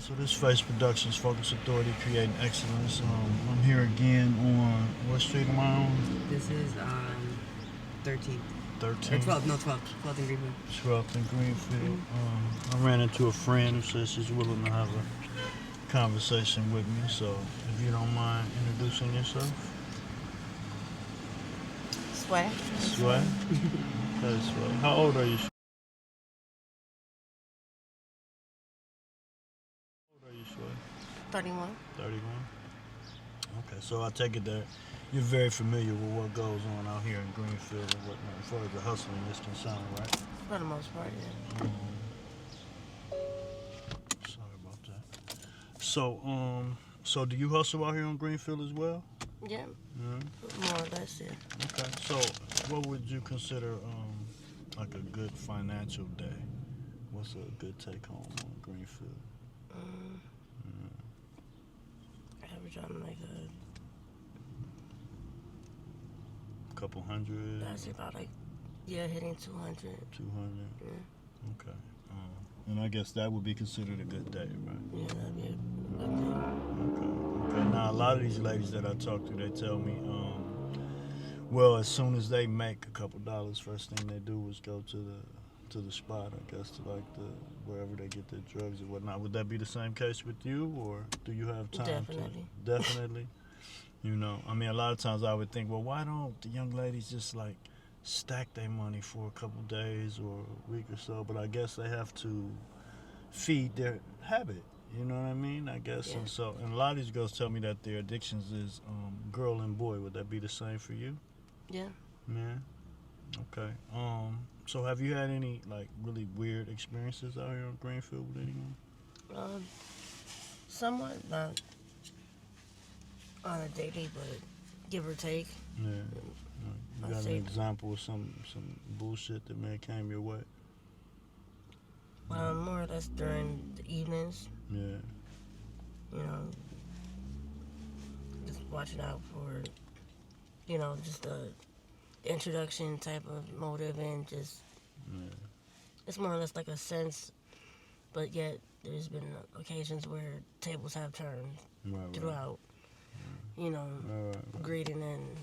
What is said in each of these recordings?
So this Face Productions, Focus Authority, Creating Excellence. I'm here again on what street am I on? This is 13th. 13th. Or 12th, no, 12th. 12th in Greenfield. 12th in Greenfield. I ran into a friend who says she's willing to have a conversation with me. So if you don't mind introducing yourself. Sway. Sway? Okay, Sway. How old are you? How old are you, Sway? 31. 31. Okay, so I take it that you're very familiar with what goes on out here in Greenfield and whatnot, as far as the hustling is concerned, right? For the most part, yeah. Sorry about that. So do you hustle out here in Greenfield as well? Yeah, Yeah. more or less, yeah. Okay. So what would you consider like a good financial day? What's a good take home on Greenfield? Average on like Couple hundred? that's about like, yeah, hitting 200. 200? Yeah. Okay. And I guess that would be considered a good day, right? Yeah, that'd be a good thing. Okay. Now, a lot of these ladies that I talk to, they tell me, well, as soon as they make a couple dollars, first thing they do is go to the spot, I guess, to like wherever they get their drugs or whatnot. Would that be the same case with you, or do you have time Definitely. to? Definitely. You know, I mean, a lot of times I would think, well, why don't the young ladies just like stack their money for a couple days or a week or so? But I guess they have to feed their habit. You know what I mean? I guess. Yeah. And a lot of these girls tell me that their addictions is girl and boy. Would that be the same for you? Yeah. Yeah. Okay. So have you had any like really weird experiences out here in Greenfield with anyone? Somewhat, not on a daily, but give or take. Yeah. You I'd got an say- example of some bullshit that may have came your way? More or less during the evenings, Yeah. you know, just watching out for, you know, just the introduction type of motive, and just Yeah. it's more or less like a sense, but yet there's been occasions where tables have turned Right. throughout, you know, Right. greeting and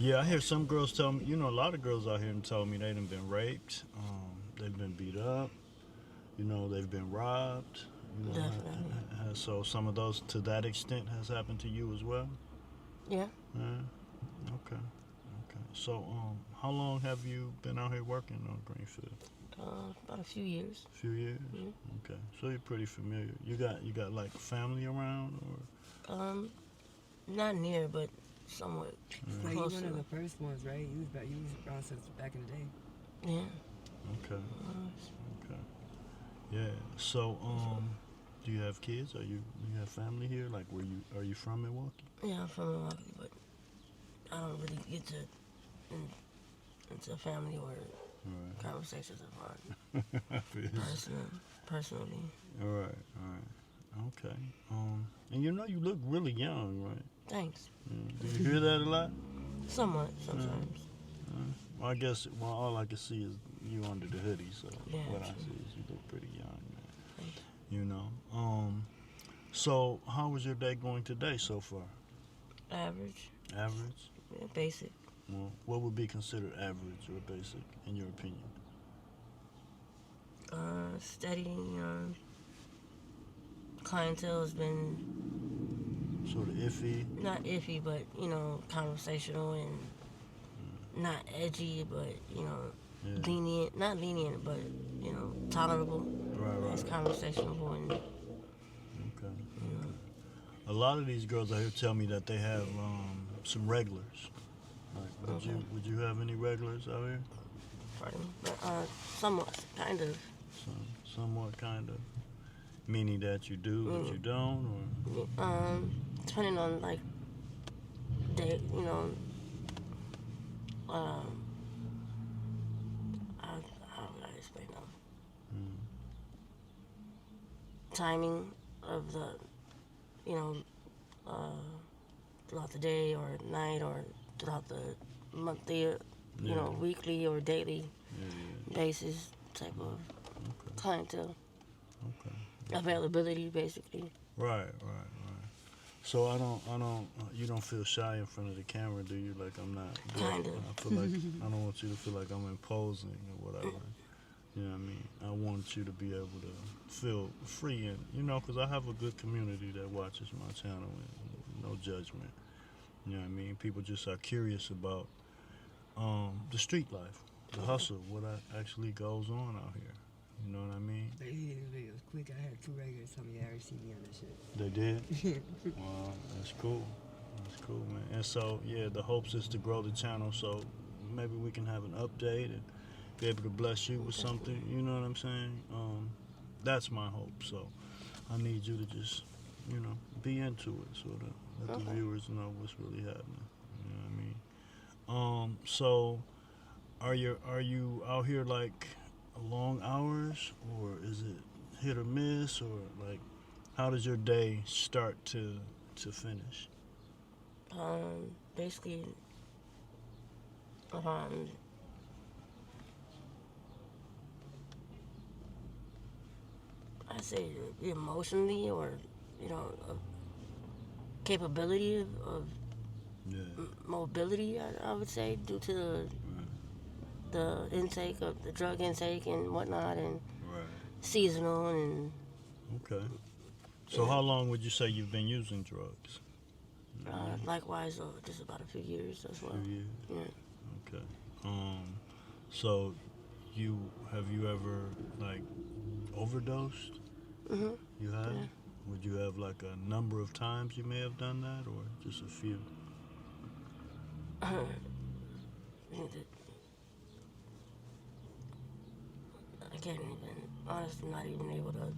Yeah, I hear some girls tell me, you know, a lot of girls out here and tell me they done been raped, they've been beat up, you know, they've been robbed. You know, Definitely. So some of those, to that extent, has happened to you as well? yeah. Yeah. Okay. So, how long have you been out here working on Greenfield? About a few years. A few years? Mhm. Okay. So you're pretty familiar. You got like family around, or? Not near, but somewhat So you close. one of the first ones, right? You was around since back in the day. Yeah. Okay. Okay. Yeah. So, do you have kids? You have family here? Like, are you from Milwaukee? Yeah, I'm from Milwaukee, but I don't really get to into family or All right. conversations of personally. All right. Okay. And you know you look really young, right? Thanks. Yeah. Do you hear that a lot? Somewhat, sometimes. Well, I guess all I can see is you under the hoodie, so Yeah, what I true. see is you look pretty young, man. Thank You know. So how was your day going today so far? Average, Average? yeah, basic. Well, what would be considered average or basic in your opinion? Steady, you know. Clientele has been Sort of iffy. not iffy, but, you know, conversational and not edgy, but, you know, Yeah. lenient. Not lenient, but, you know, tolerable. Right. It's conversational and, Okay. you know, A lot of these girls out here tell me that they have some regulars. Like, would you have any regulars out here? pardon me, but somewhat, kind of. Somewhat, kind of. Meaning that you do, but you don't, or Depending on like day, you know, how would I explain them? Timing of the, you know, throughout the day or night or throughout the monthly, you know, weekly or daily basis type of clientele. Okay. Availability, basically. Right. So you don't feel shy in front of the camera, do you? Like I'm not. Kind of. I feel like I don't want you to feel like I'm imposing or whatever. You know what I mean? I want you to be able to feel free and, because I have a good community that watches my channel and no judgment. You know what I mean? People just are curious about the street life, the hustle, what actually goes on out here. You know what I mean? They hit the videos quick. I had 2 regulars tell me they already seen me on that shit. They did? Wow, that's cool. That's cool, man. And so, yeah, the hopes is to grow the channel so maybe we can have an update and be able to bless you with something. You know what I'm saying? That's my hope. So I need you to just, be into it so that let the viewers know what's really happening. You know what I mean? So are you out here like long hours, or is it hit or miss, or like how does your day start to finish? Basically, I say emotionally, or capability of Yeah. mobility. I would say due to the intake of the drug intake and whatnot, and Right. seasonal and Okay. So how long would you say you've been using drugs? likewise just about a few years as well. 2 years. Yeah. Okay. So have you ever like overdosed? Mhm. You have? Yeah. Would you have like a number of times you may have done that, or just a few? I can't even, honestly, not even able to.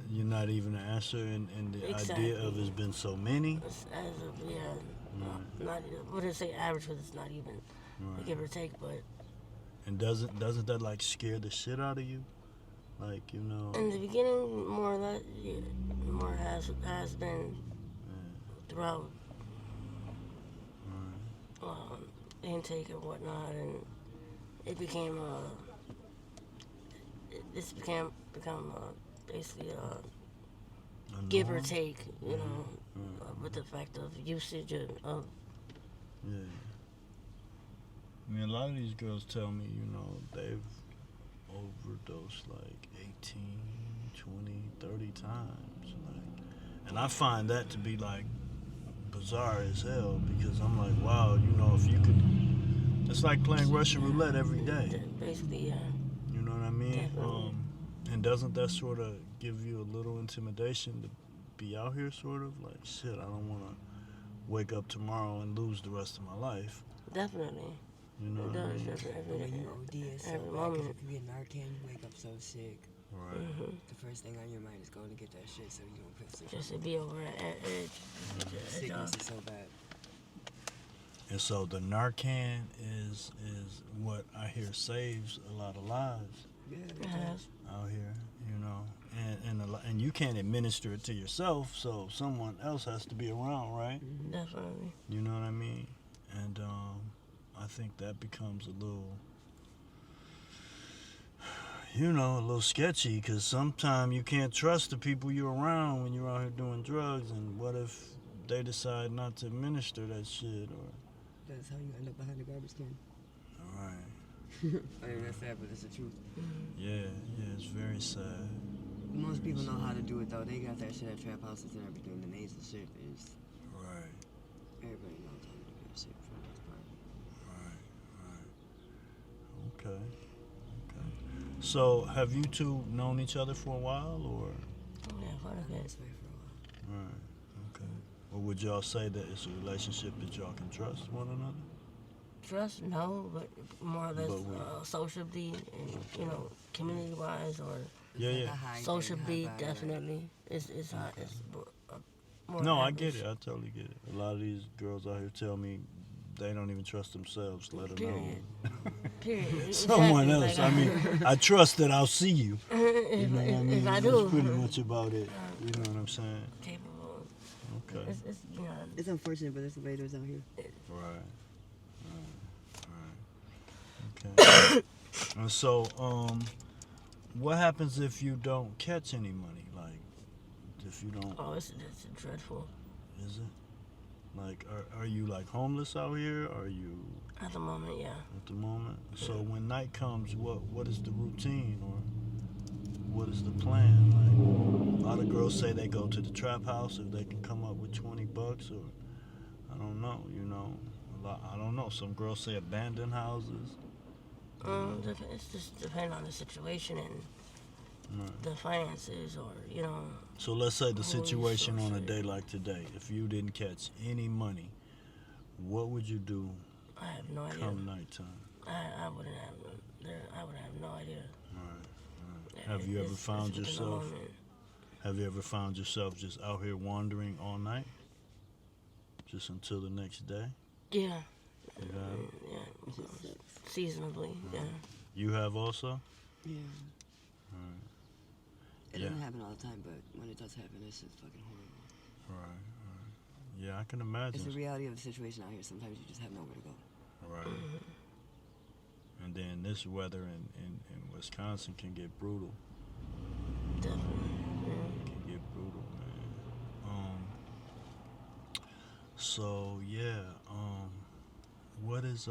You're not even an answer, and the idea of Exactly. it's been so many. As of, yeah, Right. not, what did I say, average, because it's not even Right. give or take, but And doesn't that like scare the shit out of you? Like in the beginning, more or less, yeah, more has been throughout intake and whatnot, and it became it's become basically a give or norm? take, Right. with the fact of usage of Yeah. I mean, a lot of these girls tell me, they've overdosed like 18, 20, 30 times. Like, and I find that to be like bizarre as hell because I'm like, wow, if you could, it's like playing Russian roulette every day. basically, yeah. You know what I mean? Definitely. And doesn't that sort of give you a little intimidation to be out here, sort of? Like, shit, I don't want to wake up tomorrow and lose the rest of my life. Definitely. You know It what I does. mean? When you OD, it's so Every bad 'cause moment. if you get Narcan, you wake up so sick. Right. The first thing on your mind is going to get that shit so you don't feel sick. Just to be over at edge. Sickness is so bad. And so the Narcan is what I hear saves a lot of lives Yeah, It has. out here, and you can't administer it to yourself, so someone else has to be around, right? Definitely. You know what I mean? And I think that becomes a little sketchy because sometimes you can't trust the people you're around when you're out here doing drugs. And what if they decide not to administer that shit? Or that's how you end up behind the garbage can. all right, I mean, that's sad, but it's the truth. yeah, it's very sad. Most people know how to do it, though. They got that shit at trap houses and everything. The nasal shit is... Right, Everybody knows how to do that shit for the most part. right. Okay. So have you two known each other for a while, or? Yeah, quite a I've been bit. this way for a while. Right. Okay. Or would y'all say that it's a relationship that y'all can trust one another? Trust, no, but more or less But sociably and, community-wise or It's Yeah, like yeah. a high sociably, thing, high vibe, definitely. It's hot. It's more No, I average. get it. I totally get it. A lot of these girls out here tell me they don't even trust themselves, let alone Period. someone Exactly. else. Like, I mean, I trust that I'll see you. You know what I mean? if I That's do, pretty much about it. You know what I'm saying? capable. Okay. It's It's unfortunate, but it's the way it is out here. Right. Okay. And so, what happens if you don't catch any money? Like, if you don't, Oh, it's dreadful. is it? Like, are you like homeless out here? Are you At the moment, yeah. at the moment? So when night comes, what is the routine or what is the plan? Like, a lot of girls say they go to the trap house if they can come up with $20, or I don't know. You know, I don't know. Some girls say abandoned houses. It's just depending on the situation and Right. the finances, or So let's say the situation on a resources. day like today, if you didn't catch any money, what would you do I have no idea. come nighttime? I wouldn't have. I would have no idea. Right. Have you ever It's found within the yourself? moment. Have you ever found yourself just out here wandering all night, just until the next day? Yeah. You have. Yeah. It just sucks. Seasonably. Yeah. You have also. Yeah. Right. It Yeah. doesn't happen all the time, but when it does happen, it's just fucking horrible. Right. Yeah, I can It's imagine. the reality of the situation out here. Sometimes you just have nowhere to go. Right. And then this weather in Wisconsin can get brutal. Definitely. Yeah. Can get brutal, man. So yeah, what is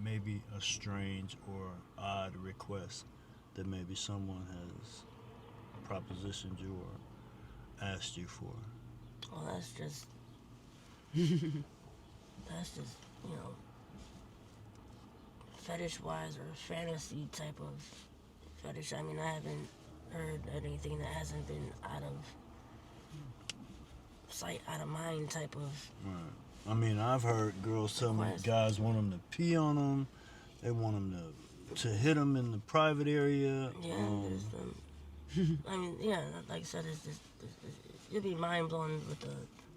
maybe a strange or odd request that maybe someone has propositioned you or asked you for? Well, that's just fetish wise or fantasy type of fetish. I mean, I haven't heard anything that hasn't been out of sight, out of mind type of. Right. I mean, I've heard girls tell me Request. guys want them to pee on them. They want them to hit them in the private area. Yeah, there's I mean, yeah, like I said, you'll be mind blown with the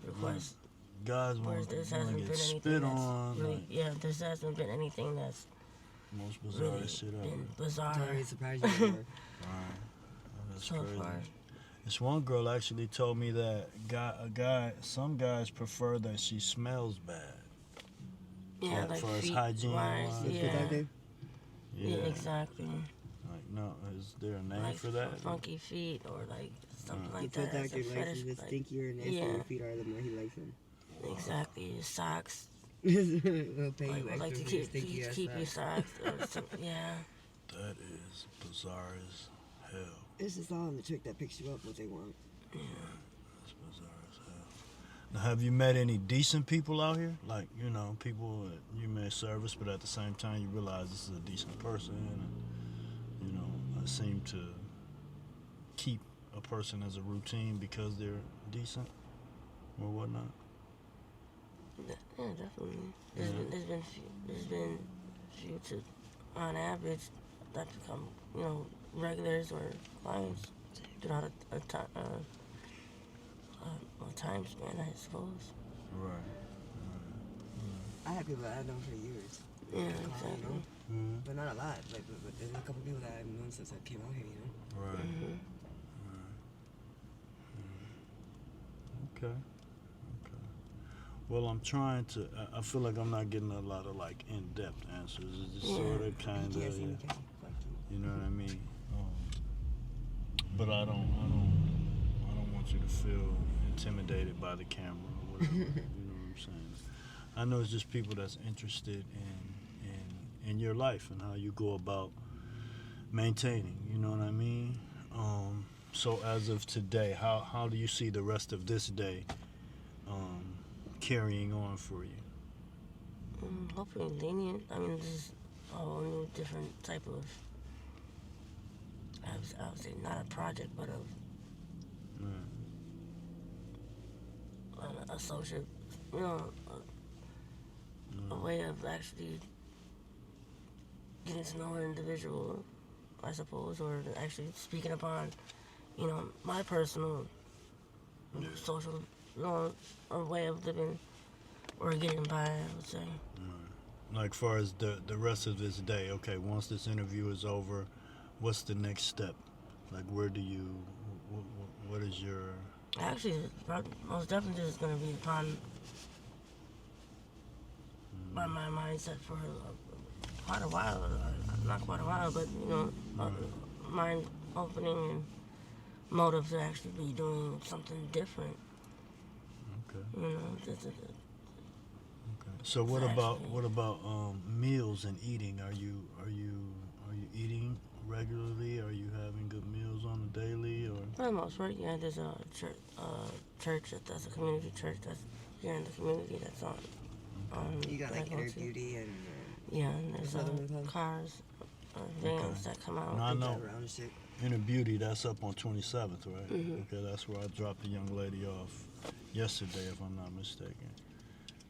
request. Guys want Whereas to this hasn't get been anything spit that's on. really, Like, yeah, this hasn't been anything that's most bizarre really shit ever. been bizarre Sorry, surprised you more. Right. Oh, that's so crazy. far. This one girl actually told me that some guys prefer that she smells bad. Yeah, Like, like for us feet hygiene wise, wise. Let's put yeah. that there. Yeah, exactly. Like, no, is there a name Like for that? funky feet or like something He like told that. As a Dr. Like, fetish, the like, stinkier and nastier yeah. your feet are, the more he likes them. exactly. Your socks. We'll pay Like, you would extra like to for your keep stinky ass keep your socks. socks. Or some, yeah. That is bizarre as hell. It's just all in the trick that picks you up what they want. That's bizarre as hell. Now, have you met any decent people out here? Like, you know, people that you may service, but at the same time you realize this is a decent person, and, you know, seem to keep a person as a routine because they're decent or whatnot? Yeah, definitely. Yeah. There's been few to, on average, that become regulars or clients throughout a time span, I suppose. Right. I had people that I've known for years. Yeah, You exactly. know? Mm-hmm. But not a lot. Like, but there's a couple people that I've known since I came out here, you know? Right. Mm-hmm. Okay. Well, I'm trying to. I feel like I'm not getting a lot of like in-depth answers. It's just sort of, kind of. PTSD, fuck you. You know what I mean? But I don't want you to feel intimidated by the camera or whatever. You know what I'm saying? I know it's just people that's interested in your life and how you go about maintaining. You know what I mean? So as of today, how do you see the rest of this day carrying on for you? Hopefully lenient. I mean, this is a whole new different type of. I would say not a project, but a social, a way of actually getting to know an individual, I suppose, or actually speaking upon, my personal social, a way of living or getting by, I would say. Like far as the rest of this day, okay, once this interview is over, what's the next step? Like where do you, what is your... Actually, most definitely just going to be upon my mindset for quite a while. Not quite a while, but, mind opening and motive to actually be doing something different. Okay. You know, Okay. So what about meals and eating? Are you eating regularly? Are you having good meals on the daily or? for the most part, yeah. There's a church that's a community church that's here in the community that's on. You got that I like go Inner to. Beauty and Yeah, and there's What's the other one called? cars, vans that come out. No, I they know. drive around and shit. Inner Beauty, that's up on 27th, right? Mhm. Okay, that's where I dropped the young lady off yesterday, if I'm not mistaken.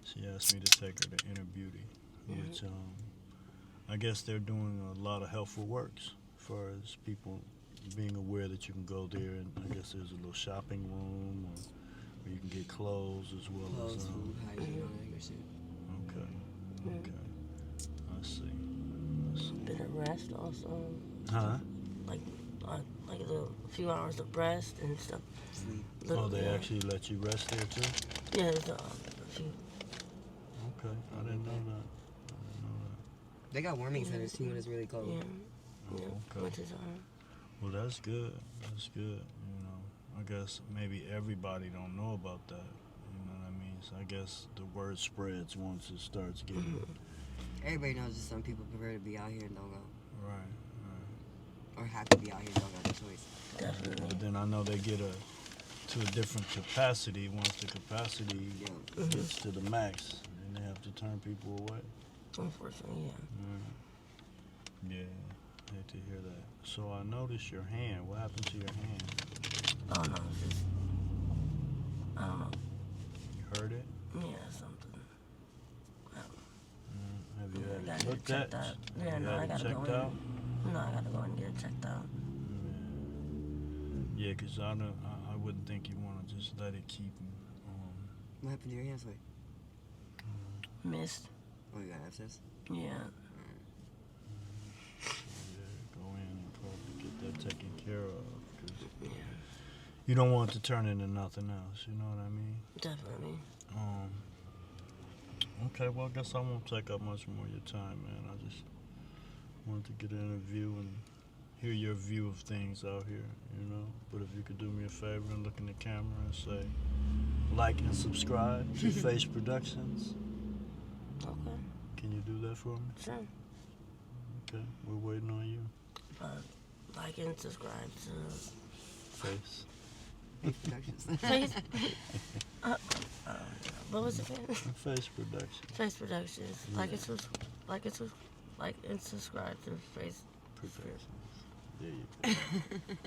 She asked me to take her to Inner Beauty, which I guess they're doing a lot of helpful works as far as people being aware that you can go there, and I guess there's a little shopping room where you can get clothes as well Clothes, as. food, hygiene, all that good shit. Okay. Mhm. Okay. I see. Bit of rest also, Huh? like a few hours of rest and stuff. Sleep. Oh, they actually let you rest there too? Yeah, there's a few. Okay, I didn't know that. They got warming centers too when it's really cold. Yeah, Oh, yeah. okay. Which is Well, that's good. That's good. You know, I guess maybe everybody don't know about that. You know what I mean? So I guess the word spreads once it starts getting Everybody knows that some people prefer to be out here and don't go, right. or have to be out here and don't got the choice. definitely. But then I know they get to a different capacity. Once the capacity Yeah. gets to the max, then they have to turn people away. Unfortunately, yeah. Yeah, hate to hear that. So I noticed your hand. What happened to your hand? Oh no, it's just I don't know. You hurt it? Yeah, something. Have you I had gotta it get looked checked at? out. Have Yeah, you no, had I it gotta checked go out? in. No, I gotta go and get it checked out. Yeah, because I wouldn't think you want to just let it keep. What happened to your hands? Wait. Missed. Oh, you got abscess? Yeah. Yeah, go in and probably get that taken care of. 'Cause Yeah. you don't want it to turn into nothing else. You know what I mean? Definitely. Okay, well, I guess I won't take up much more of your time, man. I just wanted to get an interview and hear your view of things out here, you know. But if you could do me a favor and look in the camera and say, like and subscribe to F.A.C.E Productions. Okay. Can you do that for me? Sure. Okay, we're waiting on you. Like and subscribe to Face. Productions. Face. What was it again? F.A.C.E Productions. Face Productions. Yeah. Like and subscribe to Face. Productions. There you go.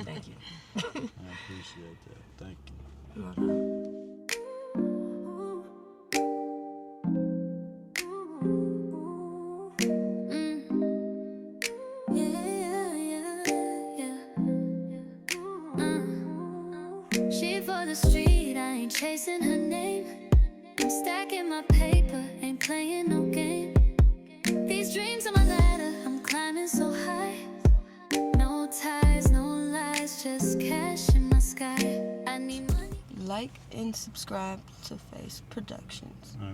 Thank you. I appreciate that. Thank you. No doubt. She for the street, I ain't chasing her name. I'm stacking my paper, ain't playing no game. These dreams on my ladder, I'm climbing so high. No ties, no lies, just cash in my sky. I need money. Like and subscribe to Face Productions. I